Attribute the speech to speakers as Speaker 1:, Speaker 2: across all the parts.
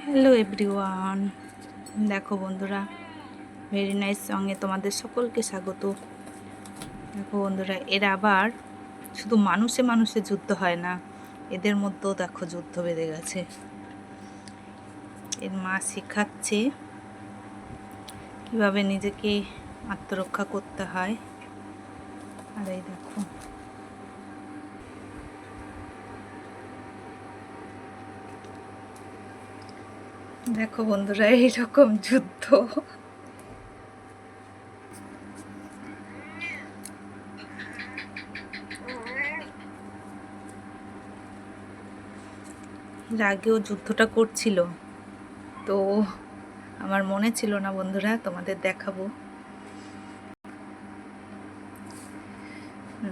Speaker 1: Hello everyone, দেখো বন্ধুরা, very nice সঙ্গে তোমাদের সকলকে স্বাগত। দেখো বন্ধুরা, এরা আবার শুধু মানুষে মানুষে যুদ্ধ হয় না, এদের মধ্যেও দেখো যুদ্ধ বেঁধে গেছে। এর মা শেখাচ্ছে কীভাবে নিজেকে আত্মরক্ষা করতে হয়। আর এই দেখো, দেখো বন্ধুরা, এইরকম যুদ্ধ। এর আগেও যুদ্ধটা করছিল, তো আমার মনে ছিল না বন্ধুরা, তোমাদের দেখাবো।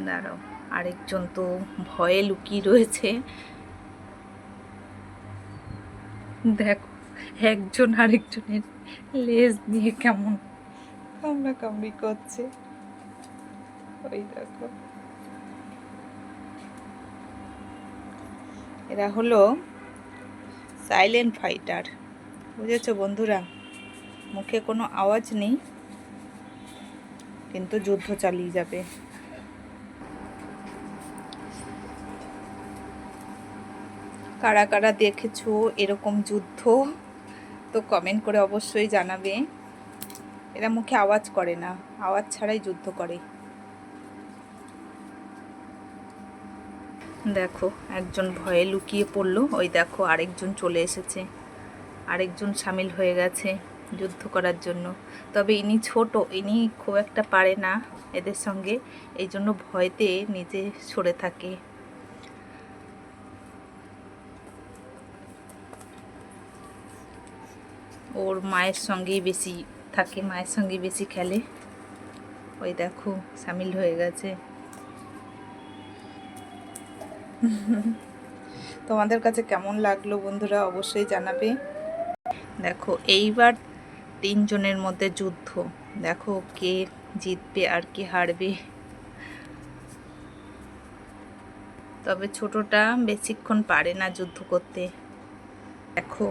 Speaker 1: দাঁড়াও, আরেকজন তো ভয়ে লুকিয়ে রয়েছে। দেখো, একজন আরেকজনের লেজ নিয়ে কেমন কামড়াকামড়ি করছে। ওই দেখো, এরা হলো সাইলেন্ট ফাইটার, বুঝেছো বন্ধুরা? মুখে কোনো আওয়াজ নেই, কিন্তু যুদ্ধ চালিয়ে যাবে। কারা কারা দেখেছো এরকম যুদ্ধ, তো কমেন্ট করে অবশ্যই জানাবে। এরা মুখে আওয়াজ করে না, আওয়াজ ছাড়াই যুদ্ধ করে। দেখো, একজন ভয়ে লুকিয়ে পড়লো, ওই দেখো আরেকজন চলে এসেছে, আরেকজন সামিল হয়ে গেছে যুদ্ধ করার জন্য। তবে ইনি ছোট, ইনি খুব একটা পারে না এদের সঙ্গে, এই জন্য ভয়তে নিজে সরে থাকে। ওর মায়ের সঙ্গেই বেশি থাকে, মায়ের সঙ্গে বেশি খেলে। ওই দেখো সামিল হয়ে গেছে। তোমাদের কাছে কেমন লাগলো বন্ধুরা অবশ্যই জানাবে। দেখো, এইবার তিনজনের মধ্যে যুদ্ধ, দেখো কে জিতবে আর কে হারবে। তবে ছোটটা বেশিক্ষণ পারে না যুদ্ধ করতে। দেখো,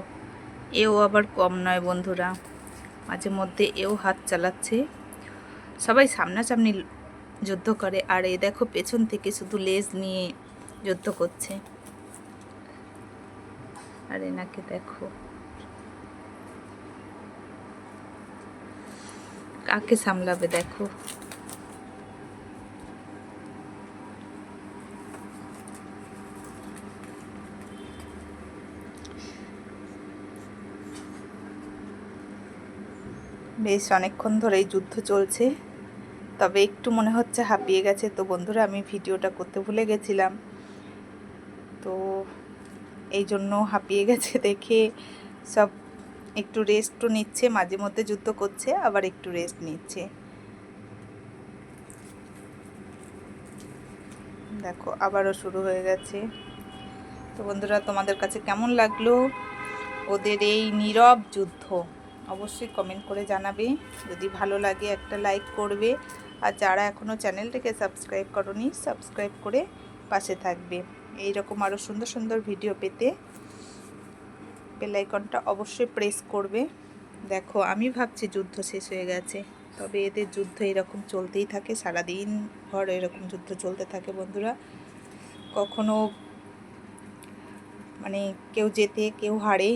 Speaker 1: এও আবার কম নয় বন্ধুরা, মাঝে মধ্যে এও হাত চালাচ্ছে। সবাই সামনাসামনি যুদ্ধ করে, আর এ দেখো পেছন থেকে শুধু লেজ নিয়ে যুদ্ধ করছে। আর এনাকে দেখো, কাকে সামলাবে দেখো। বেশ অনেকক্ষণ ধরেই যুদ্ধ চলছে, তবে একটু মনে হচ্ছে হাঁপিয়ে গেছে। তো বন্ধুরা, আমি ভিডিওটা করতে ভুলে গেছিলাম, তো এই জন্য হাঁপিয়ে গেছে দেখে সব একটু রেস্টও নিচ্ছে। মাঝে মধ্যে যুদ্ধ করছে, আবার একটু রেস্ট নিচ্ছে। দেখো, আবারও শুরু হয়ে গেছে। তো বন্ধুরা, তোমাদের কাছে কেমন লাগলো ওদের এই নীরব যুদ্ধ অবশ্যই কমেন্ট করে জানাবে। যদি ভালো লাগে একটা লাইক করবে, আর যারা এখনও চ্যানেলটাকে সাবস্ক্রাইব করোনি সাবস্ক্রাইব করে পাশে থাকবে। এই রকম আরও সুন্দর সুন্দর ভিডিও পেতে বেল আইকনটা অবশ্যই প্রেস করবে। দেখো, আমি ভাবছি যুদ্ধ শেষ হয়ে গেছে, তবে এদের যুদ্ধ এরকম চলতেই থাকে, সারাদিন ভর এরকম যুদ্ধ চলতে থাকে বন্ধুরা। কখনো মানে কেউ জেতে কেউ হারে,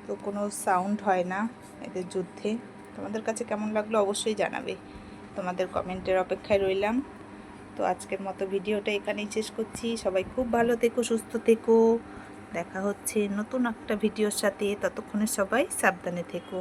Speaker 1: তো কোনো সাউন্ড হয় না এদের যুদ্ধে। তোমাদের কাছে কেমন লাগলো অবশ্যই জানাবে, তোমাদের কমেন্টের অপেক্ষায় রইলাম। তো আজকের মতো ভিডিওটা এখানেই শেষ করছি। সবাই খুব ভালো থেকো, সুস্থ থেকো। দেখা হচ্ছে নতুন একটা ভিডিওর সাথে, ততক্ষণে সবাই সাবধানে থেকো।